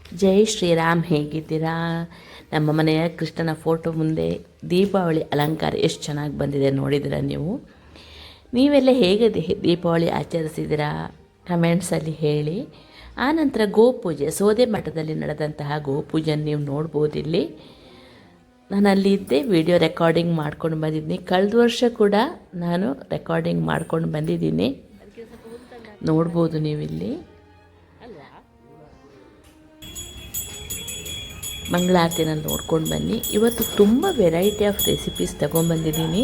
ಜೈ ಶ್ರೀರಾಮ್, ಹೇಗಿದ್ದೀರಾ? ನಮ್ಮ ಮನೆಯ ಕೃಷ್ಣನ ಫೋಟೋ ಮುಂದೆ ದೀಪಾವಳಿ ಅಲಂಕಾರ ಎಷ್ಟು ಚೆನ್ನಾಗಿ ಬಂದಿದೆ ನೋಡಿದ್ದೀರಾ ನೀವು? ನೀವೆಲ್ಲ ಹೇಗೆ ದೀಪಾವಳಿ ಆಚರಿಸಿದ್ದೀರಾ? ಕಮೆಂಟ್ಸಲ್ಲಿ ಹೇಳಿ. ಆನಂತರ ಗೋಪೂಜೆ, ಸೋದೆ ಮಠದಲ್ಲಿ ನಡೆದಂತಹ ಗೋಪೂಜೆಯನ್ನು ನೀವು ನೋಡ್ಬೋದು. ಇಲ್ಲಿ ನಾನು ಅಲ್ಲಿದ್ದೆ, ವಿಡಿಯೋ ರೆಕಾರ್ಡಿಂಗ್ ಮಾಡ್ಕೊಂಡು ಬಂದಿದ್ದೀನಿ. ಕಳೆದ ವರ್ಷ ಕೂಡ ನಾನು ರೆಕಾರ್ಡಿಂಗ್ ಮಾಡ್ಕೊಂಡು ಬಂದಿದ್ದೀನಿ, ನೋಡ್ಬೋದು ನೀವಿಲ್ಲಿ. ಮಂಗಳಾರತಿನ ನೋಡ್ಕೊಂಡು ಬನ್ನಿ. ಇವತ್ತು ತುಂಬ ವೆರೈಟಿ ಆಫ್ ರೆಸಿಪೀಸ್ ತೊಗೊಂಬಂದಿದ್ದೀನಿ.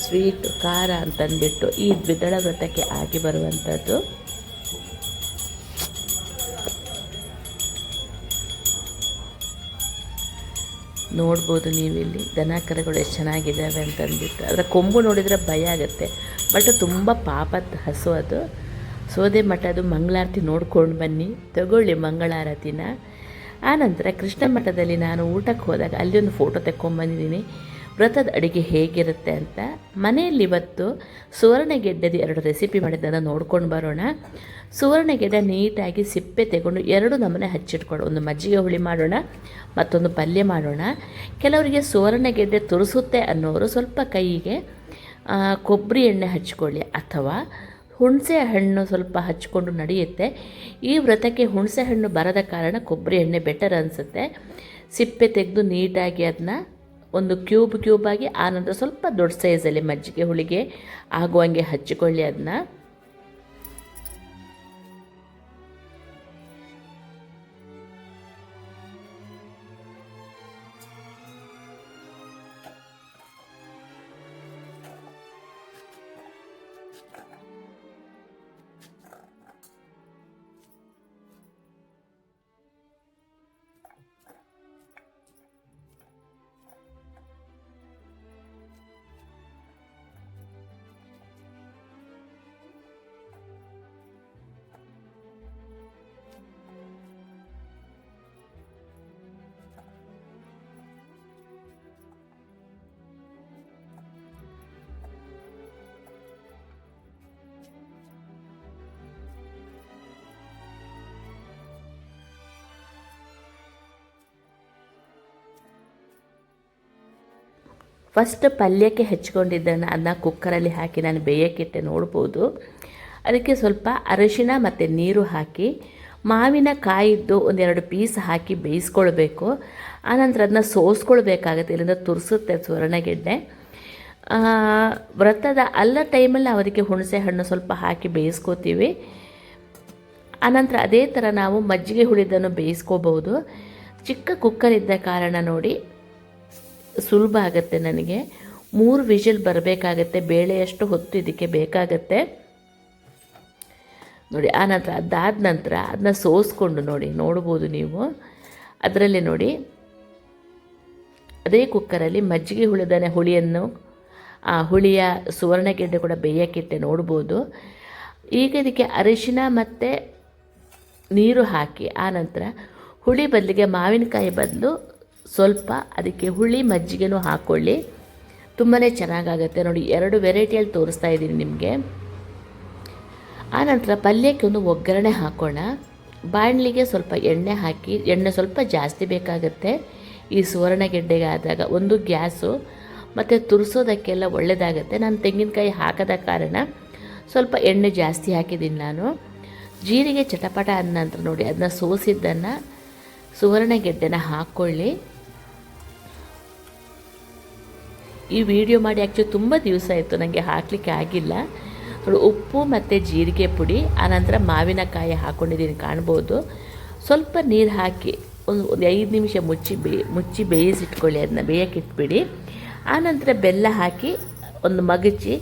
ಸ್ವೀಟ್, ಖಾರ ಅಂತಂದ್ಬಿಟ್ಟು ಈ ದ್ವಿದಳ ವ್ರತಕ್ಕೆ ಆಗಿ ಬರುವಂಥದ್ದು. ನೋಡ್ಬೋದು ನೀವಿಲ್ಲಿ ದನ ಕರುಗಳು ಎಷ್ಟು ಚೆನ್ನಾಗಿದ್ದಾವೆ ಅಂತಂದ್ಬಿಟ್ಟು. ಅದರ ಕೊಂಬು ನೋಡಿದರೆ ಭಯ ಆಗುತ್ತೆ, ಬಟ್ ತುಂಬ ಪಾಪದ ಹಸು ಅದು. ಸೋದೆ ಮಠದ್ದು ಮಂಗಳಾರತಿ ನೋಡ್ಕೊಂಡು ಬನ್ನಿ, ತಗೊಳ್ಳಿ ಮಂಗಳಾರತಿನ. ಆನಂತರ ಕೃಷ್ಣ ಮಠದಲ್ಲಿ ನಾನು ಊಟಕ್ಕೆ ಹೋದಾಗ ಅಲ್ಲಿ ಒಂದು ಫೋಟೋ ತೆಕ್ಕೊಂಬಂದಿದ್ದೀನಿ, ವ್ರತದ ಅಡುಗೆ ಹೇಗಿರುತ್ತೆ ಅಂತ. ಮನೆಯಲ್ಲಿ ಇವತ್ತು ಸುವರ್ಣಗೆಡ್ಡೆದು 2 ರೆಸಿಪಿ ಮಾಡಿದ್ದನ್ನು ನೋಡ್ಕೊಂಡು ಬರೋಣ. ಸುವರ್ಣಗೆಡ್ಡೆ ನೀಟಾಗಿ ಸಿಪ್ಪೆ ತೆಗೊಂಡು 2 ನಮೂನೆ ಹಚ್ಚಿಟ್ಕೊಂಡು, ಒಂದು ಮಜ್ಜಿಗೆ ಹುಳಿ ಮಾಡೋಣ, ಮತ್ತೊಂದು ಪಲ್ಯ ಮಾಡೋಣ. ಕೆಲವರಿಗೆ ಸುವರ್ಣಗೆಡ್ಡೆ ತುರಿಸುತ್ತೆ ಅನ್ನೋರು ಸ್ವಲ್ಪ ಕೈಗೆ ಕೊಬ್ಬರಿ ಎಣ್ಣೆ ಹಚ್ಕೊಳ್ಳಿ, ಅಥವಾ ಹುಣಸೆ ಹಣ್ಣು ಸ್ವಲ್ಪ ಹಚ್ಕೊಂಡು ನಡೆಯುತ್ತೆ. ಈ ವ್ರತಕ್ಕೆ ಹುಣಸೆ ಹಣ್ಣು ಬರದ ಕಾರಣ ಕೊಬ್ಬರಿ ಎಣ್ಣೆ ಬೆಟರ್ ಅನಿಸುತ್ತೆ. ಸಿಪ್ಪೆ ತೆಗೆದು ನೀಟಾಗಿ ಅದನ್ನ ಒಂದು ಕ್ಯೂಬಾಗಿ, ಆನಂತರ ಸ್ವಲ್ಪ ದೊಡ್ಡ ಸೈಜಲ್ಲಿ ಮಜ್ಜಿಗೆ ಹುಳಿಗೆ ಆಗುವಂಗೆ ಹಚ್ಚಿಕೊಳ್ಳಿ ಅದನ್ನ. ಫಸ್ಟ್ ಪಲ್ಯಕ್ಕೆ ಹೆಚ್ಕೊಂಡಿದ್ದನ್ನು ಅದನ್ನ ಕುಕ್ಕರಲ್ಲಿ ಹಾಕಿ ನಾನು ಬೇಯಕ್ಕಿಟ್ಟೆ, ನೋಡ್ಬೋದು. ಅದಕ್ಕೆ ಸ್ವಲ್ಪ ಅರಿಶಿಣ ಮತ್ತು ನೀರು ಹಾಕಿ ಮಾವಿನಕಾಯಿದ್ದು 1-2 ಪೀಸ್ ಹಾಕಿ ಬೇಯಿಸ್ಕೊಳ್ಬೇಕು. ಆನಂತರ ಅದನ್ನ ಸೋಸ್ಕೊಳ್ಬೇಕಾಗತ್ತೆ, ಇಲ್ಲಿಂದ ತುರಿಸುತ್ತೆ ಸುವರ್ಣಗೆಡ್ಡೆ. ವ್ರತದ ಟೈಮಲ್ಲಿ ನಾವು ಅದಕ್ಕೆ ಹುಣಸೆ ಹಣ್ಣು ಸ್ವಲ್ಪ ಹಾಕಿ ಬೇಯಿಸ್ಕೋತೀವಿ. ಆನಂತರ ಅದೇ ಥರ ನಾವು ಮಜ್ಜಿಗೆ ಹುಳಿದನ್ನು ಬೇಯಿಸ್ಕೋಬಹುದು. ಚಿಕ್ಕ ಕುಕ್ಕರ್ ಇದ್ದ ಕಾರಣ ನೋಡಿ ಸುಲಭ ಆಗುತ್ತೆ ನನಗೆ. 3 ವಿಷಲ್ ಬರಬೇಕಾಗತ್ತೆ, ಬೇಳೆಯಷ್ಟು ಹೊತ್ತು ಇದಕ್ಕೆ ಬೇಕಾಗತ್ತೆ ನೋಡಿ. ಆನಂತರ ಅದಾದ ನಂತರ ಅದನ್ನ ಸೋಸ್ಕೊಂಡು ನೋಡ್ಬೋದು ನೀವು. ಅದರಲ್ಲಿ ನೋಡಿ, ಅದೇ ಕುಕ್ಕರಲ್ಲಿ ಮಜ್ಜಿಗೆ ಹುಳಿಯನ್ನು ಹುಳಿಯ ಸುವರ್ಣಗೆಡ್ಡೆ ಕೂಡ ಬೇಯಕ್ಕಿಟ್ಟೆ, ನೋಡ್ಬೋದು. ಈಗ ಇದಕ್ಕೆ ಅರಿಶಿನ ಮತ್ತು ನೀರು ಹಾಕಿ, ಆನಂತರ ಹುಳಿ ಬದಲಿಗೆ ಮಾವಿನಕಾಯಿ ಬದಲು ಸ್ವಲ್ಪ ಅದಕ್ಕೆ ಹುಳಿ ಮಜ್ಜಿಗೆನೂ ಹಾಕ್ಕೊಳ್ಳಿ, ತುಂಬಾ ಚೆನ್ನಾಗಾಗತ್ತೆ ನೋಡಿ. 2 ವೆರೈಟಿಯಲ್ಲಿ ತೋರಿಸ್ತಾ ಇದ್ದೀನಿ ನಿಮಗೆ. ಆನಂತರ ಪಲ್ಯಕ್ಕೆ ಒಂದು ಒಗ್ಗರಣೆ ಹಾಕೋಣ. ಬಾಣಲಿಗೆ ಸ್ವಲ್ಪ ಎಣ್ಣೆ ಹಾಕಿ, ಎಣ್ಣೆ ಸ್ವಲ್ಪ ಜಾಸ್ತಿ ಬೇಕಾಗುತ್ತೆ ಈ ಸುವರ್ಣಗೆಡ್ಡೆಗೆ ಆದಾಗ. ಒಂದು ಗ್ಯಾಸು ಮತ್ತು ತುರಿಸೋದಕ್ಕೆಲ್ಲ ಒಳ್ಳೆಯದಾಗತ್ತೆ. ನಾನು ತೆಂಗಿನಕಾಯಿ ಹಾಕದ ಕಾರಣ ಸ್ವಲ್ಪ ಎಣ್ಣೆ ಜಾಸ್ತಿ ಹಾಕಿದ್ದೀನಿ ನಾನು. ಜೀರಿಗೆ ಚಟಪಟ ಆದ ನಂತರ ನೋಡಿ ಅದನ್ನ ಸೋಸಿದ್ದನ್ನು ಸುವರ್ಣಗೆಡ್ಡೆನ ಹಾಕ್ಕೊಳ್ಳಿ. ಈ ವಿಡಿಯೋ ಮಾಡಿ ಆ್ಯಕ್ಚುಲಿ ತುಂಬ ದಿವಸ ಆಯಿತು, ನನಗೆ ಹಾಕಲಿಕ್ಕೆ ಆಗಿಲ್ಲ ನೋಡಿ. ಉಪ್ಪು ಮತ್ತು ಜೀರಿಗೆ ಪುಡಿ, ಆನಂತರ ಮಾವಿನಕಾಯಿ ಹಾಕ್ಕೊಂಡಿದ್ದೀನಿ, ಕಾಣ್ಬೋದು. ಸ್ವಲ್ಪ ನೀರು ಹಾಕಿ ಒಂದು 5 ನಿಮಿಷ ಮುಚ್ಚಿ ಬೇಯಿಸಿಟ್ಕೊಳ್ಳಿ, ಅದನ್ನ ಬೇಯಕ್ಕಿಟ್ಬಿಡಿ. ಆನಂತರ ಬೆಲ್ಲ ಹಾಕಿ ಒಂದು ಮಗಚಿ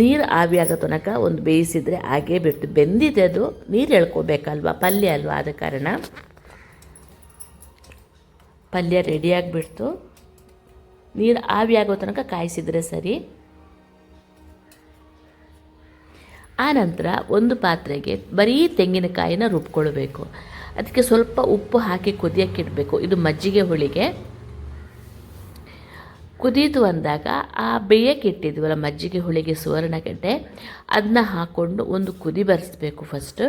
ನೀರು ಆವಿ ಆಗೋ ತನಕ ಒಂದು ಬೇಯಿಸಿದರೆ ಹಾಗೇ ಬಿಟ್ಟು ಬೆಂದಿದೆ. ಅದು ನೀರು ಎಳ್ಕೋಬೇಕಲ್ವ, ಪಲ್ಯ ಅಲ್ವಾ, ಆದ ಕಾರಣ ಪಲ್ಯ ರೆಡಿಯಾಗಿಬಿಡ್ತು. ನೀರು ಆವಿ ಆಗೋ ತನಕ ಕಾಯಿಸಿದರೆ ಸರಿ. ಆನಂತರ ಒಂದು ಪಾತ್ರೆಗೆ ಬರೀ ತೆಂಗಿನಕಾಯಿನ ರುಬ್ಕೊಳ್ಬೇಕು. ಅದಕ್ಕೆ ಸ್ವಲ್ಪ ಉಪ್ಪು ಹಾಕಿ ಕುದಿಯೋಕ್ಕಿಡಬೇಕು. ಇದು ಮಜ್ಜಿಗೆ ಹುಳಿಗೆ. ಕುದೀತು ಅಂದಾಗ ಆ ಬೇಯಕ್ಕಿಟ್ಟಿದ್ವಲ್ಲ ಮಜ್ಜಿಗೆ ಹುಳಿಗೆ ಸುವರ್ಣಗೆಡ್ಡೆ, ಅದನ್ನ ಹಾಕ್ಕೊಂಡು ಒಂದು ಕುದಿ ಬರಿಸ್ಬೇಕು ಫಸ್ಟ್.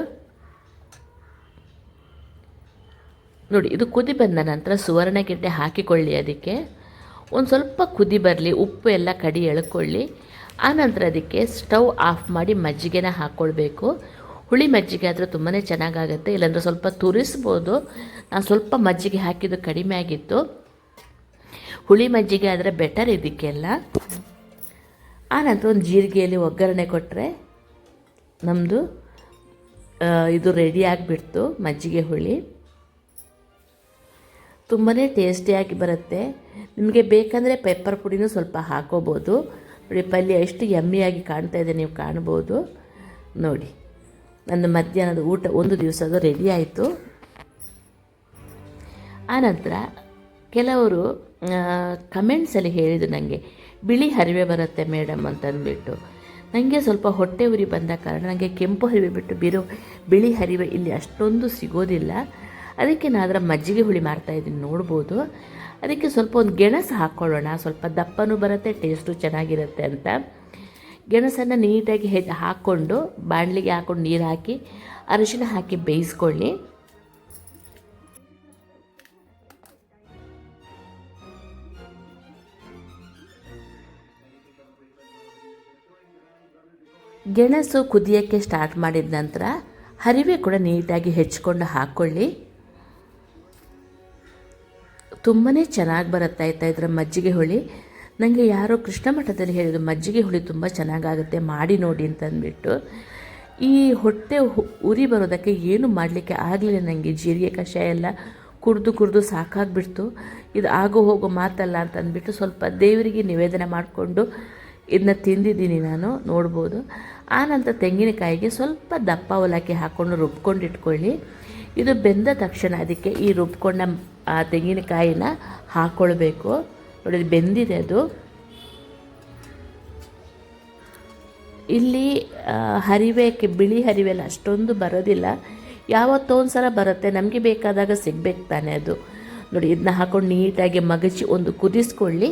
ನೋಡಿ ಇದು ಕುದಿ ಬಂದ ನಂತರ ಸುವರ್ಣಗೆಡ್ಡೆ ಹಾಕಿಕೊಳ್ಳಿ. ಅದಕ್ಕೆ ಒಂದು ಸ್ವಲ್ಪ ಕುದಿ ಬರಲಿ, ಉಪ್ಪು ಎಲ್ಲ ಕಡಿ ಎಳ್ಕೊಳ್ಳಿ. ಆನಂತರ ಅದಕ್ಕೆ ಸ್ಟವ್ ಆಫ್ ಮಾಡಿ ಮಜ್ಜಿಗೆನ ಹಾಕ್ಕೊಳ್ಬೇಕು. ಹುಳಿ ಮಜ್ಜಿಗೆ ಆದರೆ ತುಂಬಾ ಚೆನ್ನಾಗಾಗುತ್ತೆ, ಇಲ್ಲಾಂದರೆ ಸ್ವಲ್ಪ ತುರಿಸ್ಬೋದು. ನಾನು ಸ್ವಲ್ಪ ಮಜ್ಜಿಗೆ ಹಾಕಿದ್ದು ಕಡಿಮೆ ಆಗಿತ್ತು. ಹುಳಿ ಮಜ್ಜಿಗೆ ಆದರೆ ಬೆಟರ್ ಇದಕ್ಕೆಲ್ಲ. ಆನಂತರ ಒಂದು ಜೀರಿಗೆಯಲ್ಲಿ ಒಗ್ಗರಣೆ ಕೊಟ್ಟರೆ ನಮ್ಮದು ಇದು ರೆಡಿ ಆಗಿಬಿಡ್ತು ಮಜ್ಜಿಗೆ ಹುಳಿ. ತುಂಬಾ ಟೇಸ್ಟಿಯಾಗಿ ಬರುತ್ತೆ. ನಿಮಗೆ ಬೇಕಂದರೆ ಪೆಪ್ಪರ್ ಪುಡಿನೂ ಸ್ವಲ್ಪ ಹಾಕೋಬೋದು. ನೋಡಿ ಪಲ್ಯ ಎಷ್ಟು ಯಮ್ಮಿಯಾಗಿ ಕಾಣ್ತಾ ಇದೆ, ನೀವು ಕಾಣ್ಬೋದು. ನೋಡಿ ನನ್ನ ಮಧ್ಯಾಹ್ನದ ಊಟ ಒಂದು ದಿವಸದ್ದು ರೆಡಿ ಆಯಿತು. ಆನಂತರ ಕೆಲವರು ಕಮೆಂಟ್ಸಲ್ಲಿ ಹೇಳಿದರು ನನಗೆ ಬಿಳಿ ಹರಿವೆ ಬರುತ್ತೆ ಮೇಡಮ್ ಅಂತಂದ್ಬಿಟ್ಟು. ನನಗೆ ಸ್ವಲ್ಪ ಹೊಟ್ಟೆ ಉರಿ ಬಂದ ಕಾರಣ ನನಗೆ ಕೆಂಪು ಹರಿವೆ ಬಿಟ್ಟು ಬಿಳಿ ಹರಿವೆ ಇಲ್ಲಿ ಅಷ್ಟೊಂದು ಸಿಗೋದಿಲ್ಲ. ಅದಕ್ಕೆ ನಾನು ಅದರ ಮಜ್ಜಿಗೆ ಹುಳಿ ಮಾಡ್ತಾಯಿದ್ದೀನಿ, ನೋಡ್ಬೋದು. ಅದಕ್ಕೆ ಸ್ವಲ್ಪ ಒಂದು ಗೆಣಸು ಹಾಕ್ಕೊಳ್ಳೋಣ, ಸ್ವಲ್ಪ ದಪ್ಪನೂ ಬರುತ್ತೆ, ಟೇಸ್ಟು ಚೆನ್ನಾಗಿರುತ್ತೆ ಅಂತ. ಗೆಣಸನ್ನು ನೀಟಾಗಿ ಹಾಕ್ಕೊಂಡು ಬಾಣಲಿಗೆ ಹಾಕ್ಕೊಂಡು ನೀರು ಹಾಕಿ ಅರಿಶಿನ ಹಾಕಿ ಬೇಯಿಸ್ಕೊಳ್ಳಿ. ಗೆಣಸು ಕುದಿಯೋಕ್ಕೆ ಸ್ಟಾರ್ಟ್ ಮಾಡಿದ ನಂತರ ಹರಿವೆ ಕೂಡ ನೀಟಾಗಿ ಹೆಚ್ಕೊಂಡು ಹಾಕ್ಕೊಳ್ಳಿ. ತುಂಬಾ ಚೆನ್ನಾಗಿ ಬರುತ್ತೆ ಆಯಿತಾ ಇದರ ಮಜ್ಜಿಗೆ ಹುಳಿ. ನನಗೆ ಯಾರೋ ಕೃಷ್ಣ ಮಠದಲ್ಲಿ ಹೇಳಿದ್ರು ಮಜ್ಜಿಗೆ ಹುಳಿ ತುಂಬ ಚೆನ್ನಾಗಾಗುತ್ತೆ, ಮಾಡಿ ನೋಡಿ ಅಂತಂದ್ಬಿಟ್ಟು. ಈ ಹೊಟ್ಟೆ ಉರಿ ಬರೋದಕ್ಕೆ ಏನು ಮಾಡಲಿಕ್ಕೆ ಆಗಲಿಲ್ಲ ನನಗೆ. ಜೀರಿಗೆ ಕಷಾಯ ಎಲ್ಲ ಕುಡಿದು ಸಾಕಾಗ್ಬಿಡ್ತು. ಇದು ಆಗೋ ಹೋಗೋ ಮಾತಲ್ಲ ಅಂತಂದ್ಬಿಟ್ಟು ಸ್ವಲ್ಪ ದೇವರಿಗೆ ನಿವೇದನೆ ಮಾಡಿಕೊಂಡು ಇದನ್ನ ತಿಂದಿದ್ದೀನಿ ನಾನು, ನೋಡ್ಬೋದು. ಆನಂತರ ತೆಂಗಿನಕಾಯಿಗೆ ಸ್ವಲ್ಪ ದಪ್ಪ ಅವಲಕ್ಕಿ ಹಾಕ್ಕೊಂಡು ರುಬ್ಕೊಂಡು ಇಟ್ಕೊಳ್ಳಿ. ಇದು ಬೆಂದ ತಕ್ಷಣ ಅದಕ್ಕೆ ಈ ರುಬ್ಕೊಂಡ ತೆಂಗಿನಕಾಯಿನ ಹಾಕ್ಕೊಳ್ಬೇಕು. ನೋಡಿ ಬೆಂದಿದೆ ಅದು. ಇಲ್ಲಿ ಹರಿವೆಕ್ಕೆ ಬಿಳಿ ಹರಿವೆಲ್ಲ ಅಷ್ಟೊಂದು ಬರೋದಿಲ್ಲ, ಯಾವತ್ತೋ ಒಂದು ಸಲ ಬರುತ್ತೆ, ನಮಗೆ ಬೇಕಾದಾಗ ಸಿಗ್ಬೇಕು ತಾನೆ ಅದು. ನೋಡಿ ಇದನ್ನ ಹಾಕ್ಕೊಂಡು ನೀಟಾಗಿ ಮಗಚಿ ಒಂದು ಕುದಿಸ್ಕೊಳ್ಳಿ.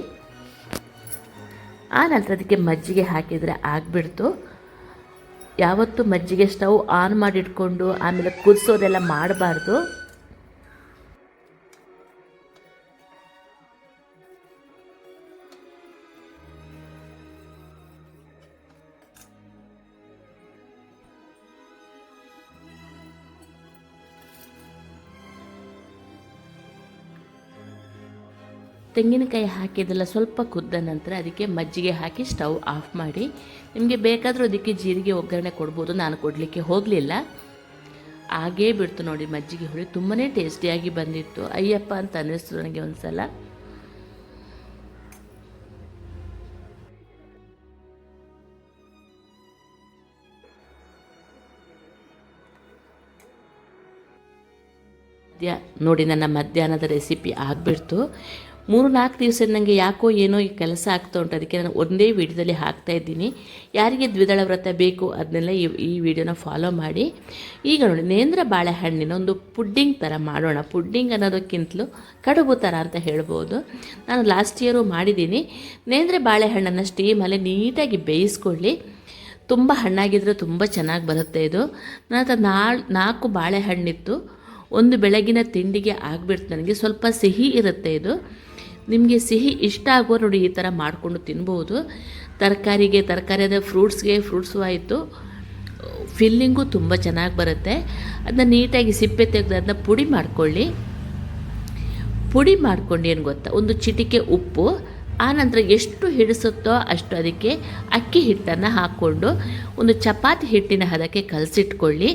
ಆನಂತರ ಅದಕ್ಕೆ ಮಜ್ಜಿಗೆ ಹಾಕಿದರೆ ಆಗಿಬಿಡ್ತು. ಯಾವತ್ತೂ ಮಜ್ಜಿಗೆ ಸ್ಟವ್ ಆನ್ ಮಾಡಿಟ್ಕೊಂಡು ಆಮೇಲೆ ಕುದಿಸೋದೆಲ್ಲ ಮಾಡಬಾರ್ದು. ತೆಂಗಿನಕಾಯಿ ಹಾಕಿದ್ದೆಲ್ಲ ಸ್ವಲ್ಪ ಕುದ್ದ ನಂತರ ಅದಕ್ಕೆ ಮಜ್ಜಿಗೆ ಹಾಕಿ ಸ್ಟವ್ ಆಫ್ ಮಾಡಿ. ನಿಮಗೆ ಬೇಕಾದರೂ ಅದಕ್ಕೆ ಜೀರಿಗೆ ಒಗ್ಗರಣೆ ಕೊಡ್ಬೋದು, ನಾನು ಕೊಡಲಿಕ್ಕೆ ಹೋಗಲಿಲ್ಲ, ಹಾಗೇ ಬಿಡ್ತು. ನೋಡಿ ಮಜ್ಜಿಗೆ ಹುಳಿ ತುಂಬಾ ಟೇಸ್ಟಿಯಾಗಿ ಬಂದಿತ್ತು. ಅಯ್ಯಪ್ಪ ಅಂತ ಅನ್ನಿಸ್ತು ನನಗೆ ಒಂದು ಸಲ. ನೋಡಿ ನನ್ನ ಮಧ್ಯಾಹ್ನದ ರೆಸಿಪಿ ಆಗಿಬಿಡ್ತು. 3-4 ದಿವಸ ನನಗೆ ಯಾಕೋ ಏನೋ ಈ ಕೆಲಸ ಆಗ್ತಾ ಉಂಟು, ಅದಕ್ಕೆ ನಾನು ಒಂದೇ ವಿಡಿಯೋದಲ್ಲಿ ಹಾಕ್ತಾಯಿದ್ದೀನಿ. ಯಾರಿಗೆ ದ್ವಿದಳ ವ್ರತ ಬೇಕು ಅದನ್ನೆಲ್ಲ ಈ ವಿಡಿಯೋನ ಫಾಲೋ ಮಾಡಿ. ಈಗ ನೋಡಿ ನೇಂದ್ರ ಬಾಳೆಹಣ್ಣಿನ ಒಂದು ಪುಡ್ಡಿಂಗ್ ಥರ ಮಾಡೋಣ. ಪುಡ್ಡಿಂಗ್ ಅನ್ನೋದಕ್ಕಿಂತಲೂ ಕಡುಬು ಥರ ಅಂತ ಹೇಳ್ಬೋದು. ನಾನು ಲಾಸ್ಟ್ ಇಯರು ಮಾಡಿದ್ದೀನಿ. ನೇಂದ್ರ ಬಾಳೆಹಣ್ಣನ್ನು ಸ್ಟೀಮಲ್ಲಿ ನೀಟಾಗಿ ಬೇಯಿಸ್ಕೊಳ್ಳಿ. ತುಂಬ ಹಣ್ಣಾಗಿದ್ದರೆ ತುಂಬ ಚೆನ್ನಾಗಿ ಬರುತ್ತೆ ಇದು. ನನ್ನ ಹತ್ರ 4 ಬಾಳೆಹಣ್ಣಿತ್ತು. ಒಂದು ಬೆಳಗಿನ ತಿಂಡಿಗೆ ಆಗಿಬಿಡ್ತು ನನಗೆ. ಸ್ವಲ್ಪ ಸಿಹಿ ಇರುತ್ತೆ ಇದು. ನಿಮಗೆ ಸಿಹಿ ಇಷ್ಟ ಆಗೋ ನೋಡಿ ಈ ಥರ ಮಾಡಿಕೊಂಡು ತಿನ್ಬೋದು. ತರಕಾರಿ ಅದೇ ಫ್ರೂಟ್ಸು ಆಯಿತು. ಫಿಲ್ಲಿಂಗು ತುಂಬ ಚೆನ್ನಾಗಿ ಬರುತ್ತೆ. ಅದನ್ನ ನೀಟಾಗಿ ಸಿಪ್ಪೆ ತೆಗೆದು ಅದನ್ನ ಪುಡಿ ಮಾಡ್ಕೊಳ್ಳಿ. ಪುಡಿ ಮಾಡ್ಕೊಂಡು ಏನು ಗೊತ್ತಾ, ಒಂದು ಚಿಟಿಕೆ ಉಪ್ಪು, ಆನಂತರ ಎಷ್ಟು ಹಿಡಿಸುತ್ತೋ ಅಷ್ಟು ಅದಕ್ಕೆ ಅಕ್ಕಿ ಹಿಟ್ಟನ್ನು ಹಾಕ್ಕೊಂಡು ಒಂದು ಚಪಾತಿ ಹಿಟ್ಟಿನ ಹದಕ್ಕೆ ಕಲಸಿಟ್ಕೊಳ್ಳಿ.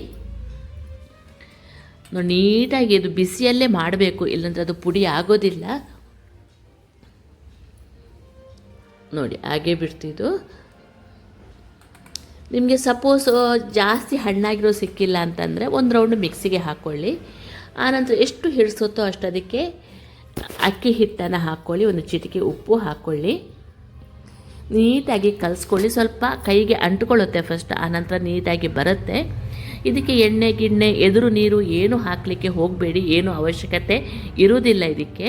ನೀಟಾಗಿ ಇದು ಬಿಸಿಯಲ್ಲೇ ಮಾಡಬೇಕು, ಇಲ್ಲಾಂದರೆ ಅದು ಪುಡಿ ಆಗೋದಿಲ್ಲ. ನೋಡಿ ಹಾಗೇ ಬಿಡ್ತಿದ್ದು. ನಿಮಗೆ ಸಪೋಸ್ ಜಾಸ್ತಿ ಹಣ್ಣಾಗಿರೋ ಸಿಕ್ಕಿಲ್ಲ ಅಂತಂದರೆ ಒಂದು ರೌಂಡ್ ಮಿಕ್ಸಿಗೆ ಹಾಕ್ಕೊಳ್ಳಿ. ಆನಂತರ ಎಷ್ಟು ಹಿಡಿಸುತ್ತೋ ಅಷ್ಟು ಅದಕ್ಕೆ ಅಕ್ಕಿ ಹಿಟ್ಟನ್ನು ಹಾಕ್ಕೊಳ್ಳಿ, ಒಂದು ಚಿಟಿಕೆ ಉಪ್ಪು ಹಾಕ್ಕೊಳ್ಳಿ, ನೀಟಾಗಿ ಕಲಿಸ್ಕೊಳ್ಳಿ. ಸ್ವಲ್ಪ ಕೈಗೆ ಅಂಟ್ಕೊಳ್ಳುತ್ತೆ ಫಸ್ಟ್, ಆನಂತರ ನೀಟಾಗಿ ಬರುತ್ತೆ. ಇದಕ್ಕೆ ಎಣ್ಣೆ ಗಿಣ್ಣೆ ಎದುರು ನೀರು ಏನು ಹಾಕಲಿಕ್ಕೆ ಹೋಗಬೇಡಿ, ಏನು ಅವಶ್ಯಕತೆ ಇರುವುದಿಲ್ಲ ಇದಕ್ಕೆ.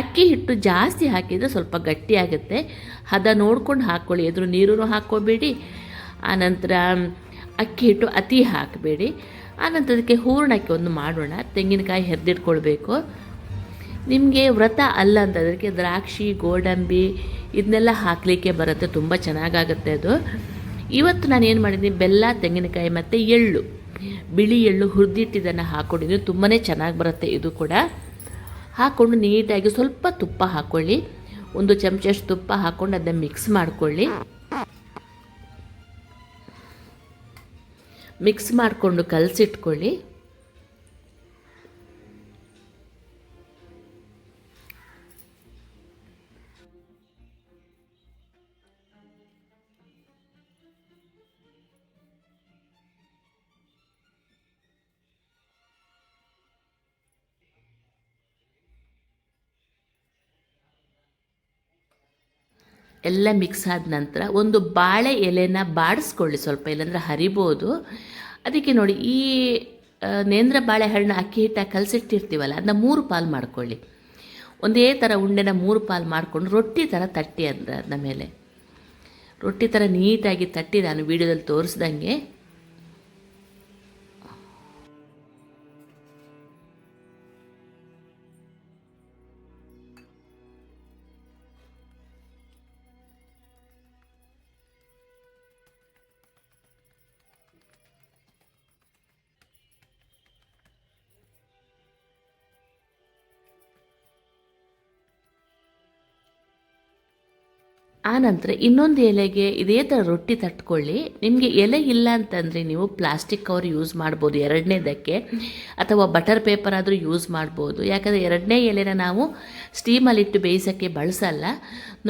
ಅಕ್ಕಿ ಹಿಟ್ಟು ಜಾಸ್ತಿ ಹಾಕಿದರೆ ಸ್ವಲ್ಪ ಗಟ್ಟಿಯಾಗುತ್ತೆ, ಹದ ನೋಡ್ಕೊಂಡು ಹಾಕ್ಕೊಳ್ಳಿ. ಎದುರು ನೀರೂ ಹಾಕ್ಕೋಬೇಡಿ, ಆನಂತರ ಅಕ್ಕಿ ಹಿಟ್ಟು ಅತಿ ಹಾಕಬೇಡಿ. ಆನಂತರ ಅದಕ್ಕೆ ಹೂರಣಕ್ಕೆ ಒಂದು ಮಾಡೋಣ. ತೆಂಗಿನಕಾಯಿ ಹೆರ್ದಿಟ್ಕೊಳ್ಬೇಕು. ನಿಮಗೆ ವ್ರತ ಅಲ್ಲ ಅಂತ ಅದಕ್ಕೆ ದ್ರಾಕ್ಷಿ, ಗೋಡಂಬಿ ಇದನ್ನೆಲ್ಲ ಹಾಕಲಿಕ್ಕೆ ಬರುತ್ತೆ, ತುಂಬ ಚೆನ್ನಾಗಾಗುತ್ತೆ ಅದು. ಇವತ್ತು ನಾನು ಏನು ಮಾಡಿದ್ದೀನಿ, ಬೆಲ್ಲ, ತೆಂಗಿನಕಾಯಿ ಮತ್ತು ಎಳ್ಳು, ಬಿಳಿ ಎಳ್ಳು ಹುರಿದಿಟ್ಟಿದ್ದನ್ನು ಹಾಕ್ಕೊಂಡಿದ್ದೀನಿ. ತುಂಬಾ ಚೆನ್ನಾಗಿ ಬರುತ್ತೆ ಇದು ಕೂಡ. ಹಾಕ್ಕೊಂಡು ನೀಟಾಗಿ ಸ್ವಲ್ಪ ತುಪ್ಪ ಹಾಕ್ಕೊಳ್ಳಿ, 1 ಚಮಚಷ್ಟು ತುಪ್ಪ ಹಾಕ್ಕೊಂಡು ಅದನ್ನು ಮಿಕ್ಸ್ ಮಾಡ್ಕೊಳ್ಳಿ. ಮಿಕ್ಸ್ ಮಾಡಿಕೊಂಡು ಕಲಸಿಟ್ಕೊಳ್ಳಿ. ಎಲ್ಲ ಮಿಕ್ಸ್ ಆದ ನಂತರ ಒಂದು ಬಾಳೆ ಎಲೆನ ಬಾಡಿಸ್ಕೊಳ್ಳಿ ಸ್ವಲ್ಪ, ಇಲ್ಲಾಂದರೆ ಹರಿಬೋದು. ಅದಕ್ಕೆ ನೋಡಿ, ಈ ನೇಂದ್ರ ಬಾಳೆಹಣ್ಣು ಅಕ್ಕಿ ಹಿಟ್ಟಾಗಿ ಕಲಸಿಟ್ಟಿರ್ತೀವಲ್ಲ, ಅದನ್ನ 3 ಪಾಲು ಮಾಡ್ಕೊಳ್ಳಿ. ಒಂದೇ ಥರ ಉಂಡೆನ 3 ಪಾಲು ಮಾಡಿಕೊಂಡು ರೊಟ್ಟಿ ಥರ ತಟ್ಟಿ ಅದನ್ನ ಮೇಲೆ ರೊಟ್ಟಿ ಥರ ನೀಟಾಗಿ ತಟ್ಟಿ, ನಾನು ವೀಡಿಯೋದಲ್ಲಿ ತೋರಿಸ್ದಂಗೆ. ಆನಂತರ ಇನ್ನೊಂದು ಎಲೆಗೆ ಇದೇ ಥರ ರೊಟ್ಟಿ ತಟ್ಕೊಳ್ಳಿ. ನಿಮಗೆ ಎಲೆ ಇಲ್ಲ ಅಂತಂದರೆ ನೀವು ಪ್ಲಾಸ್ಟಿಕ್ ಕವರ್ ಯೂಸ್ ಮಾಡ್ಬೋದು 2ನೇದಕ್ಕೆ, ಅಥವಾ ಬಟರ್ ಪೇಪರ್ ಆದರೂ ಯೂಸ್ ಮಾಡ್ಬೋದು. ಯಾಕಂದರೆ 2ನೇ ಎಲೆನ ನಾವು ಸ್ಟೀಮಲ್ಲಿಟ್ಟು ಬೇಯಿಸೋಕ್ಕೆ ಬಳಸಲ್ಲ.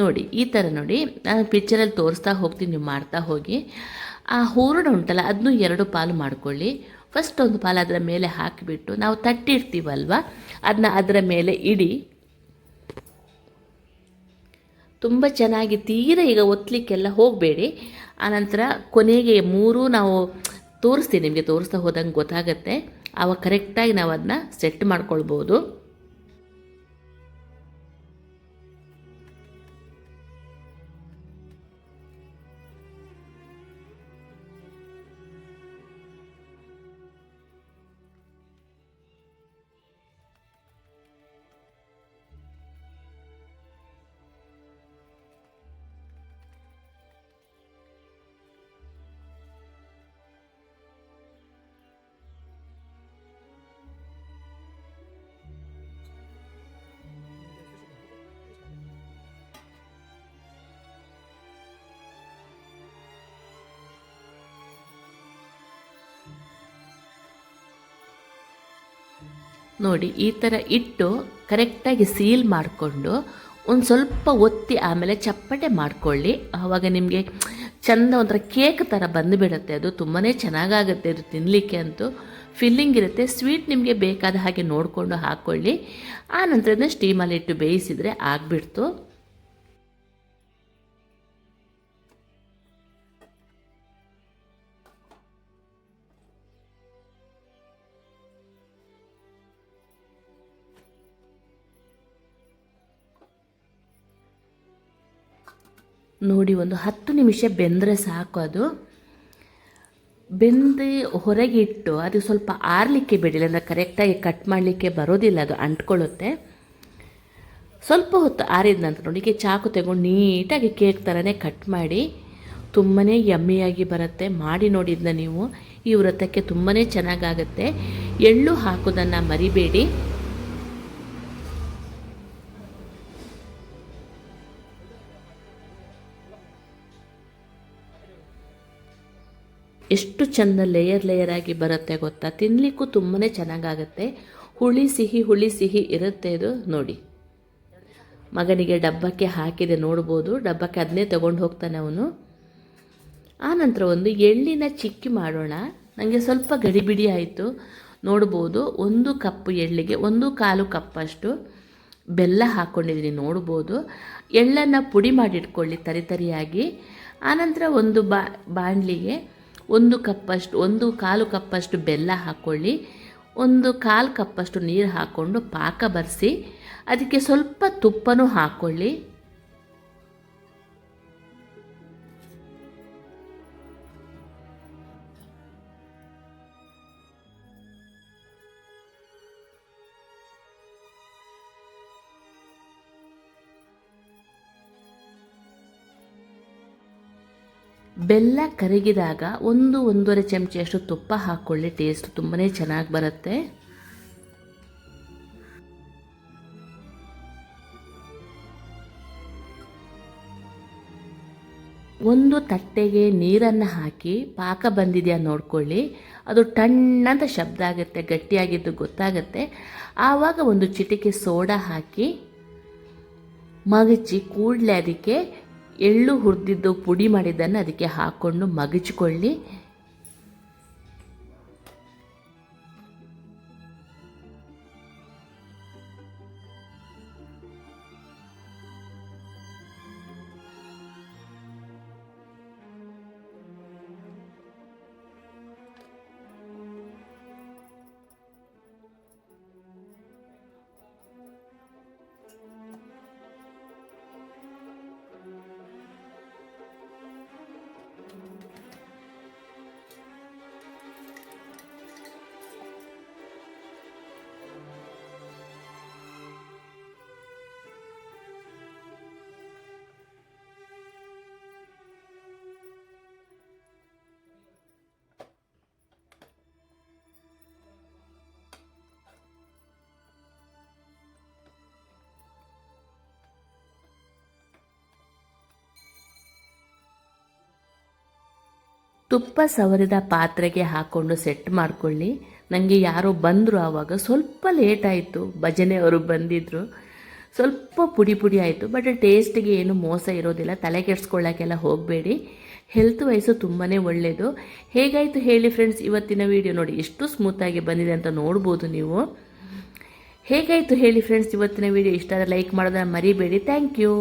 ನೋಡಿ, ಈ ಥರ ನೋಡಿ, ನಾನು ಪಿಕ್ಚರಲ್ಲಿ ತೋರಿಸ್ತಾ ಹೋಗ್ತೀನಿ, ನೀವು ಮಾಡ್ತಾ ಹೋಗಿ. ಆ ಹೂರಣ ಉಂಟಲ್ಲ, ಅದನ್ನು 2 ಪಾಲು ಮಾಡ್ಕೊಳ್ಳಿ. ಫಸ್ಟ್ ಒಂದು ಪಾಲು ಅದರ ಮೇಲೆ ಹಾಕಿಬಿಟ್ಟು, ನಾವು ತಟ್ಟಿರ್ತೀವಲ್ವ ಅದನ್ನ ಅದರ ಮೇಲೆ ಇಡಿ. ತುಂಬ ಚೆನ್ನಾಗಿ ತೀರ ಈಗ ಒತ್ತಲಿಕ್ಕೆಲ್ಲ ಹೋಗಬೇಡಿ. ಆನಂತರ ಕೊನೆಗೆ 3 ನಾವು ತೋರಿಸ್ತೀವಿ, ನಿಮಗೆ ತೋರಿಸ್ತಾ ಹೋದಂಗೆ ಗೊತ್ತಾಗುತ್ತೆ. ಆವಾಗ ಕರೆಕ್ಟಾಗಿ ನಾವು ಅದನ್ನ ಸೆಟ್ ಮಾಡ್ಕೊಳ್ಬೋದು. ನೋಡಿ, ಈ ಥರ ಇಟ್ಟು ಕರೆಕ್ಟಾಗಿ ಸೀಲ್ ಮಾಡಿಕೊಂಡು ಒಂದು ಸ್ವಲ್ಪ ಒತ್ತಿ ಆಮೇಲೆ ಚಪ್ಪಟೆ ಮಾಡಿಕೊಳ್ಳಿ. ಆವಾಗ ನಿಮಗೆ ಚೆಂದ ಒಂಥರ ಕೇಕ್ ಥರ ಬಂದುಬಿಡುತ್ತೆ. ಅದು ತುಂಬಾ ಚೆನ್ನಾಗಾಗುತ್ತೆ. ಅದು ತಿನ್ನಲಿಕ್ಕೆ ಅಂತೂ ಫಿಲ್ಲಿಂಗ್ ಇರುತ್ತೆ. ಸ್ವೀಟ್ ನಿಮಗೆ ಬೇಕಾದ ಹಾಗೆ ನೋಡಿಕೊಂಡು ಹಾಕ್ಕೊಳ್ಳಿ. ಆ ನಂತರ ಸ್ಟೀಮಲ್ಲಿಟ್ಟು ಬೇಯಿಸಿದರೆ ಆಗಿಬಿಡ್ತು. ನೋಡಿ, ಒಂದು 10 ನಿಮಿಷ ಬೆಂದರೆ ಸಾಕು. ಅದು ಬೆಂದು ಹೊರಗೆ ಇಟ್ಟು ಅದು ಸ್ವಲ್ಪ ಆರಲಿಕ್ಕೆ ಬಿಡಿ, ಅಂದರೆ ಕರೆಕ್ಟಾಗಿ ಕಟ್ ಮಾಡಲಿಕ್ಕೆ ಬರೋದಿಲ್ಲ, ಅದು ಅಂಟ್ಕೊಳ್ಳುತ್ತೆ. ಸ್ವಲ್ಪ ಹೊತ್ತು ಆರಿದ ನಂತರ ನೋಡಿ, ಚಾಕು ತಗೊಂಡು ನೀಟಾಗಿ ಕೇಕ್ ಥರನೇ ಕಟ್ ಮಾಡಿ, ತುಂಬಾ ಯಮ್ಮಿಯಾಗಿ ಬರುತ್ತೆ. ಮಾಡಿ ನೋಡಿದ್ನ ನೀವು, ಈ ವ್ರತಕ್ಕೆ ತುಂಬಾ ಚೆನ್ನಾಗಾಗುತ್ತೆ. ಎಳ್ಳು ಹಾಕೋದನ್ನು ಮರಿಬೇಡಿ. ಎಷ್ಟು ಚೆಂದ ಲೇಯರ್ ಆಗಿ ಬರುತ್ತೆ ಗೊತ್ತಾ. ತಿನ್ನಲಿಕ್ಕೂ ತುಂಬಾ ಚೆನ್ನಾಗಾಗುತ್ತೆ. ಹುಳಿ ಸಿಹಿ ಇರುತ್ತೆ ಇದು. ನೋಡಿ, ಮಗನಿಗೆ ಡಬ್ಬಕ್ಕೆ ಹಾಕಿದೆ ನೋಡ್ಬೋದು. ಡಬ್ಬಕ್ಕೆ ಅದನ್ನೇ ತೊಗೊಂಡು ಹೋಗ್ತಾನೆ ಅವನು. ಆನಂತರ ಒಂದು ಎಳ್ಳಿನ ಚಿಕ್ಕಿ ಮಾಡೋಣ. ನನಗೆ ಸ್ವಲ್ಪ ಗಡಿಬಿಡಿ ಆಯಿತು. ನೋಡ್ಬೋದು, 1 ಕಪ್ ಎಳ್ಳಿಗೆ 1/4 ಕಪ್ಪಷ್ಟು ಬೆಲ್ಲ ಹಾಕ್ಕೊಂಡಿದ್ದೀನಿ ನೋಡ್ಬೋದು. ಎಳ್ಳನ್ನು ಪುಡಿ ಮಾಡಿಟ್ಕೊಳ್ಳಿ ತರಿಯಾಗಿ. ಆನಂತರ ಒಂದು ಬಾಣಲಿಗೆ 1 ಕಪ್ಪಷ್ಟು 1/4 ಕಪ್ಪಷ್ಟು ಬೆಲ್ಲ ಹಾಕ್ಕೊಳ್ಳಿ. 1/4 ಕಪ್ಪಷ್ಟು ನೀರು ಹಾಕ್ಕೊಂಡು ಪಾಕ ಬರೆಸಿ ಅದಕ್ಕೆ ಸ್ವಲ್ಪ ತುಪ್ಪನೂ ಹಾಕ್ಕೊಳ್ಳಿ. ಬೆಲ್ಲ ಕರಗಿದಾಗ 1-1.5 ಚಮಚೆಯಷ್ಟು ತುಪ್ಪ ಹಾಕ್ಕೊಳ್ಳಿ, ಟೇಸ್ಟ್ ತುಂಬಾ ಚೆನ್ನಾಗಿ ಬರುತ್ತೆ. ಒಂದು ತಟ್ಟೆಗೆ ನೀರನ್ನು ಹಾಕಿ ಪಾಕ ಬಂದಿದೆಯಾ ನೋಡ್ಕೊಳ್ಳಿ. ಅದು ಟಣ್ಣಂತ ಶಬ್ದ ಆಗುತ್ತೆ, ಗಟ್ಟಿಯಾಗಿದ್ದು ಗೊತ್ತಾಗುತ್ತೆ. ಆವಾಗ ಒಂದು ಚಿಟಿಕೆ ಸೋಡಾ ಹಾಕಿ ಮಗಚಿ ಕೂಡಲೇ ಅದಕ್ಕೆ ಎಳ್ಳು ಹುರಿದಿದ್ದು ಪುಡಿ ಮಾಡಿದ್ದನ್ನು ಅದಕ್ಕೆ ಹಾಕ್ಕೊಂಡು ಮಗಚಿಕೊಳ್ಳಿ. ತುಪ್ಪ ಸವರಿದ ಪಾತ್ರೆಗೆ ಹಾಕ್ಕೊಂಡು ಸೆಟ್ ಮಾಡ್ಕೊಳ್ಳಿ. ನನಗೆ ಯಾರೋ ಬಂದರು, ಆವಾಗ ಸ್ವಲ್ಪ ಲೇಟ್ ಆಯಿತು, ಭಜನೆಯವರು ಬಂದಿದ್ದರು, ಸ್ವಲ್ಪ ಪುಡಿ ಆಯಿತು. ಬಟ್ ಟೇಸ್ಟಿಗೆ ಏನು ಮೋಸ ಇರೋದಿಲ್ಲ, ತಲೆ ಕೆಡಿಸ್ಕೊಳ್ಳೋಕ್ಕೆಲ್ಲ ಹೋಗಬೇಡಿ. ಹೆಲ್ತ್ ವೈಸು ತುಂಬಾ ಒಳ್ಳೆಯದು. ಹೇಗಾಯಿತು ಹೇಳಿ ಫ್ರೆಂಡ್ಸ್ ಇವತ್ತಿನ ವೀಡಿಯೋ. ನೋಡಿ ಎಷ್ಟು ಸ್ಮೂತಾಗಿ ಬಂದಿದೆ ಅಂತ ನೋಡ್ಬೋದು ನೀವು. ಹೇಗಾಯಿತು ಹೇಳಿ ಫ್ರೆಂಡ್ಸ್ ಇವತ್ತಿನ ವೀಡಿಯೋ. ಇಷ್ಟ ಆದರೆ ಲೈಕ್ ಮಾಡೋದನ್ನು ಮರಿಬೇಡಿ. Thank you.